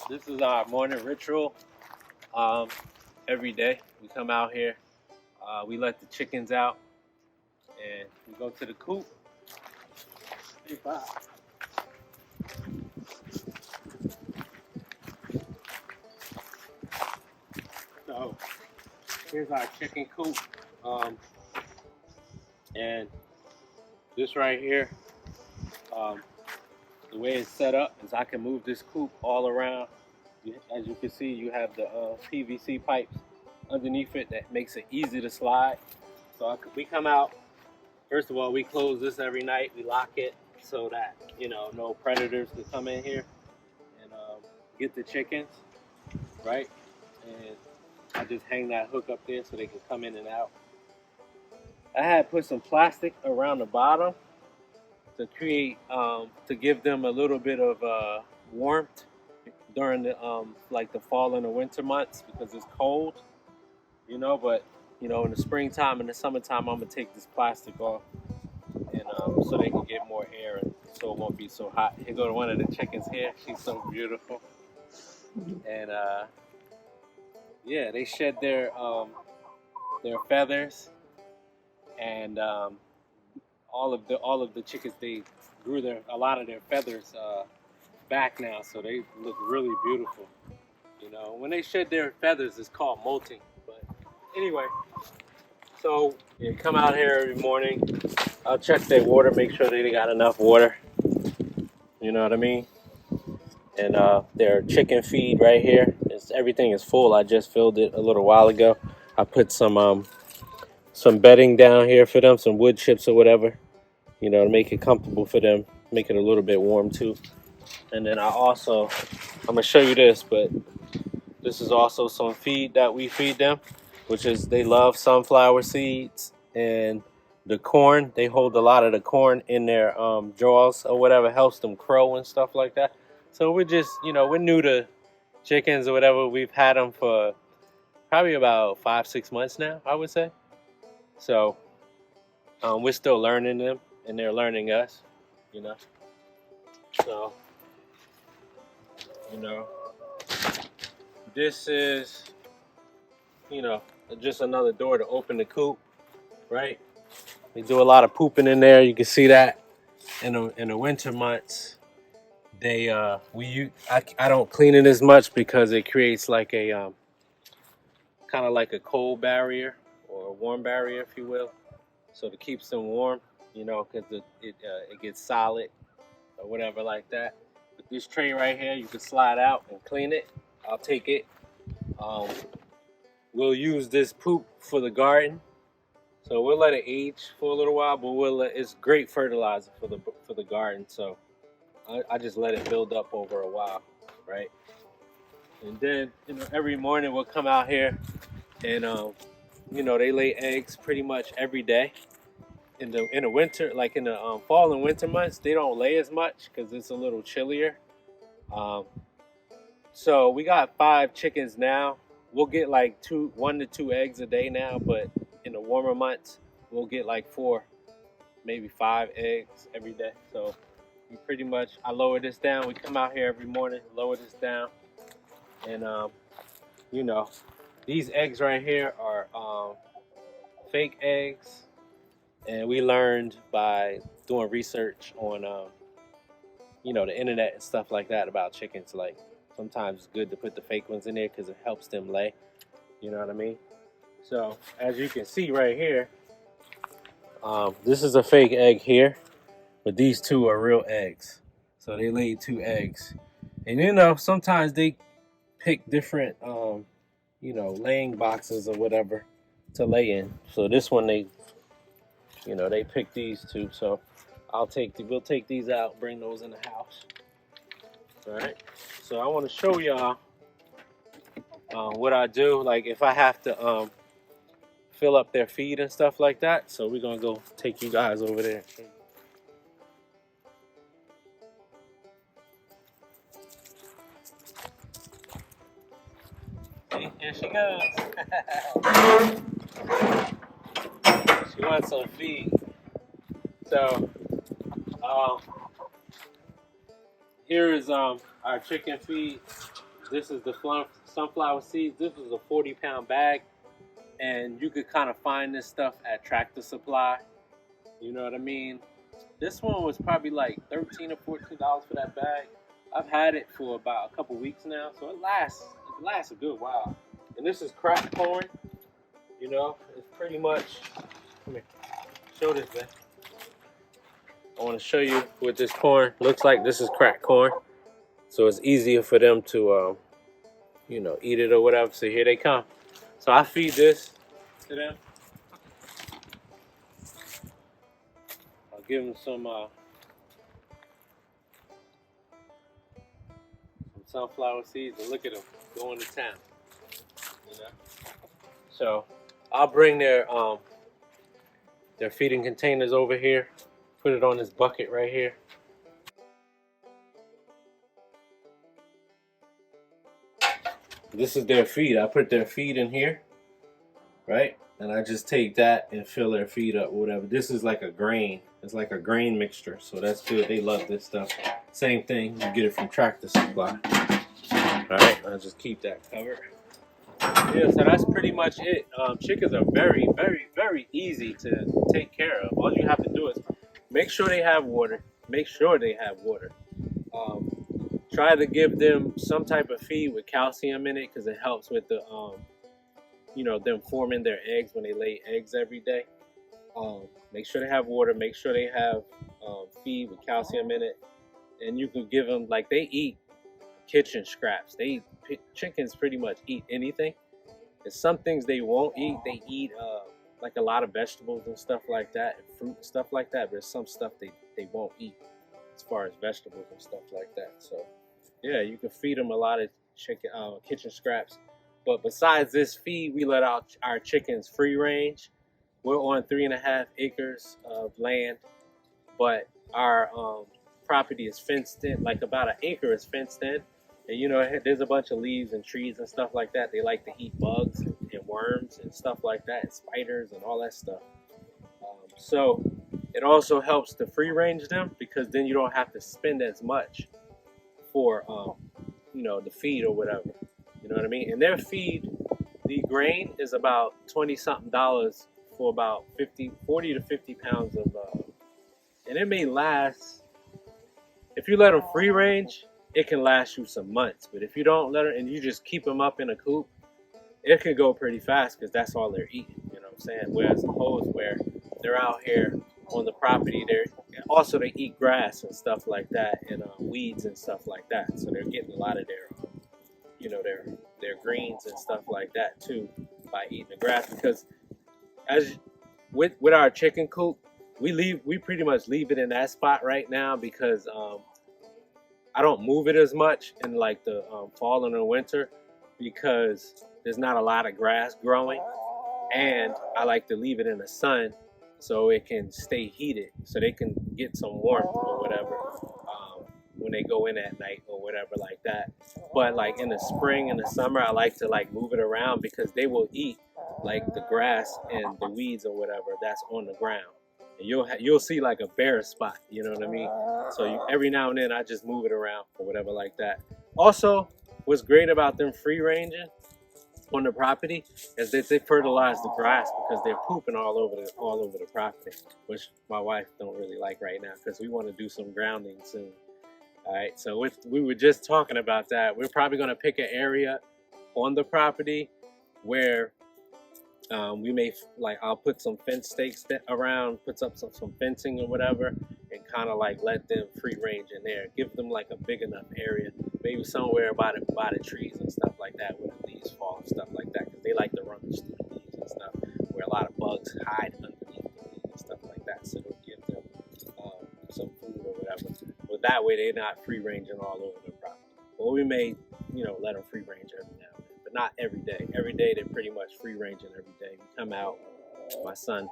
This is our morning ritual. Every day we come out here, we let the chickens out, and we go to the coop. Hey, Bob. So here's our chicken coop, and this right here, um, the way it's set up is I can move this coop all around. As you can see, you have the PVC pipes underneath it that makes it easy to slide. So we come out. First of all, we close this every night. We lock it so that no predators can come in here and get the chickens, right? And I just hang that hook up there so they can come in and out. I had put some plastic around the bottom to create to give them a little bit of warmth during the like the fall and the winter months because it's cold, But in the springtime and the summertime, I'm gonna take this plastic off, and so they can get more air, and so it won't be so hot. Here go to one of the chickens here. She's so beautiful, and yeah, they shed their feathers, and all of the chickens, they grew a lot of their feathers back now, so they look really beautiful. When they shed their feathers, it's called molting. But anyway, so you come out here every morning. I'll check their water, make sure they got enough water. You know what I mean? And their chicken feed right here, everything is full. I just filled it a little while ago. I put some bedding down here for them, some wood chips or whatever, to make it comfortable for them, make it a little bit warm too. And then I'm gonna show you this, but this is also some feed that we feed them, which is they love sunflower seeds and the corn. They hold a lot of the corn in their jaws or whatever, helps them crow and stuff like that. So we're just, we're new to chickens or whatever. We've had them for probably about 5-6 months now, I would say. So we're still learning them, and they're learning us, So, this is, just another door to open the coop, right? They do a lot of pooping in there. You can see that in the winter months. I don't clean it as much because it creates like a kind of like a cold barrier or a warm barrier, if you will. So it keeps them warm, because it gets solid or whatever like that. But this tray right here, you can slide out and clean it. I'll take it. We'll use this poop for the garden. So we'll let it age for a little while, but it's great fertilizer for the garden. So I just let it build up over a while, right? And then every morning we'll come out here, and they lay eggs pretty much every day. In the winter, like in the fall and winter months, they don't lay as much because it's a little chillier. So we got 5 chickens now. We'll get like 1 to 2 eggs a day now, but in the warmer months, we'll get like 4, maybe 5 eggs every day. So we pretty much, I lower this down. We come out here every morning, lower this down, and these eggs right here are fake eggs, and we learned by doing research on the internet and stuff like that about chickens. Like sometimes it's good to put the fake ones in there because it helps them lay. You know what I mean? So as you can see right here, this is a fake egg here, but these 2 are real eggs. So they laid 2 eggs, and sometimes they pick different laying boxes or whatever to lay in. So this one they picked these 2. So we'll take these out, bring those in the house. All right. So I want to show y'all what I do, like if I have to fill up their feed and stuff like that. So we're gonna go take you guys over there. Hey, here she goes. She wants some feed. So here is our chicken feed. This is the sunflower seeds. This was a 40-pound bag, and you could kind of find this stuff at Tractor Supply. You know what I mean? This one was probably like $13 or $14 for that bag. I've had it for about a couple weeks now, so it lasts. It lasts a good while. And this is cracked corn. You know, it's pretty much. Come here, show this, man. I want to show you what this corn looks like. This is cracked corn, so it's easier for them to, you know, eat it or whatever. So here they come. So I feed this to them. I'll give them some sunflower seeds, and look at them going to town. You know. So I'll bring their feeding containers over here. Put it on this bucket right here. This is their feed. I put their feed in here, right? And I just take that and fill their feed up or whatever. This is like a grain. It's like a grain mixture, so that's good. They love this stuff. Same thing, you get it from Tractor Supply. All right, I'll just keep that covered. Yeah, so that's pretty much it. Chickens are very, very, very easy to take care of. All you have to do is make sure they have water. Make sure they have water. Try to give them some type of feed with calcium in it because it helps with the, you know, them forming their eggs when they lay eggs every day. Make sure they have water. Make sure they have feed with calcium in it. And you can give them, like, they eat kitchen scraps. Chickens pretty much eat anything. There's some things they won't eat. They eat like a lot of vegetables and stuff like that, and fruit and stuff like that. But there's some stuff they won't eat as far as vegetables and stuff like that. So yeah, you can feed them a lot of kitchen scraps. But besides this feed, we let out our chickens free range. We're on 3.5 acres of land, but our property is fenced in. Like about an acre is fenced in. And you know, there's a bunch of leaves and trees and stuff like that. They like to eat bugs and worms and stuff like that, and spiders and all that stuff. So it also helps to free range them because then you don't have to spend as much for, you know, the feed or whatever. You know what I mean? And their feed, the grain is about $20-something for about 40 to 50 pounds of, and it may last, if you let them free range, it can last you some months. But if you don't let them and you just keep them up in a coop, it can go pretty fast because that's all they're eating. You know what I'm saying? Whereas opposed where they're out here on the property, they eat grass and stuff like that, and weeds and stuff like that. So they're getting a lot of their, you know, their greens and stuff like that too by eating the grass. Because as with our chicken coop, we pretty much leave it in that spot right now because I don't move it as much in like the fall and the winter because there's not a lot of grass growing, and I like to leave it in the sun so it can stay heated, so they can get some warmth or whatever when they go in at night or whatever like that. But like in the spring and the summer, I like to like move it around because they will eat like the grass and the weeds or whatever that's on the ground. And you'll see like a bare spot, you know what I mean? So every now and then I just move it around or whatever like that. Also, what's great about them free ranging on the property is that they fertilize the grass because they're pooping all over the property, which my wife don't really like right now because we want to do some grounding soon. All right, so we were just talking about that. We're probably going to pick an area on the property where we may, like, I'll put some fence stakes around, put up some fencing or whatever, and kind of like let them free range in there. Give them like a big enough area, maybe somewhere by the trees and stuff like that, where the leaves fall and stuff like that, because they like to rummage through the leaves and stuff, where a lot of bugs hide underneath the leaves and stuff like that. So it'll give them some food or whatever. But that way they're not free ranging all over the property. Or we may, you know, let them free range every now and then, but not every day. Every day they're pretty much free ranging every day. We come out, my son,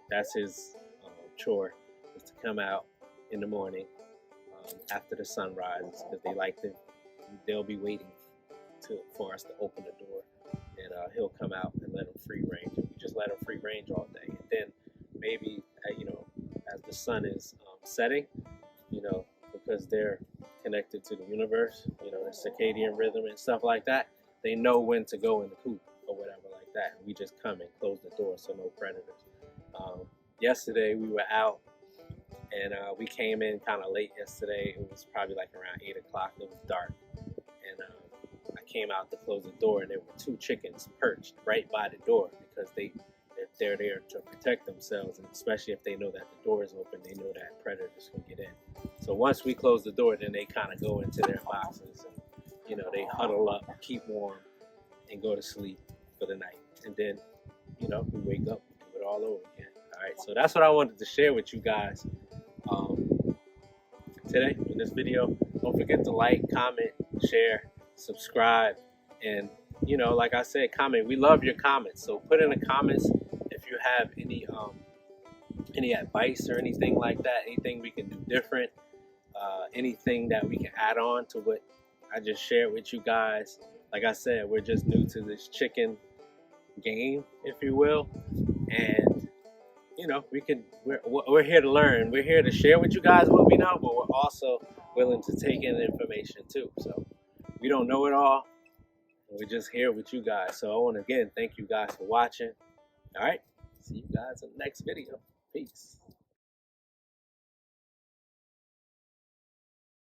that's his chore, is to come out in the morning after the sun rises, because they'll be waiting for us to open the door, and he'll come out and let them free range. And we just let them free range all day, and then maybe you know, as the sun is setting, you know, because they're connected to the universe, you know, the circadian rhythm and stuff like that. They know when to go in the coop or whatever like that. We just come and close the door so no predators. Yesterday we were out, and we came in kind of late yesterday. It was probably like around 8 o'clock. It was dark, and I came out to close the door, and there were 2 chickens perched right by the door because they're there to protect themselves, and especially if they know that the door is open, they know that predators can get in. So once we close the door, then they kind of go into their boxes, and you know, they huddle up, keep warm, and go to sleep for the night. And then, you know, we wake up and do it all over again. All right, so that's what I wanted to share with you guys today in this video. Don't forget to like, comment, share, subscribe, and you know, like I said, comment. We love your comments. So put in the comments if you have any advice or anything like that, anything we can do different, anything that we can add on to what I just shared with you guys. Like I said, we're just new to this chicken game, if you will, and you know, we're here to learn. We're here to share with you guys what we know, but we're also willing to take in information too. So we don't know it all. We're just here with you guys. So I want to again thank you guys for watching. All right, see you guys in the next video. Peace.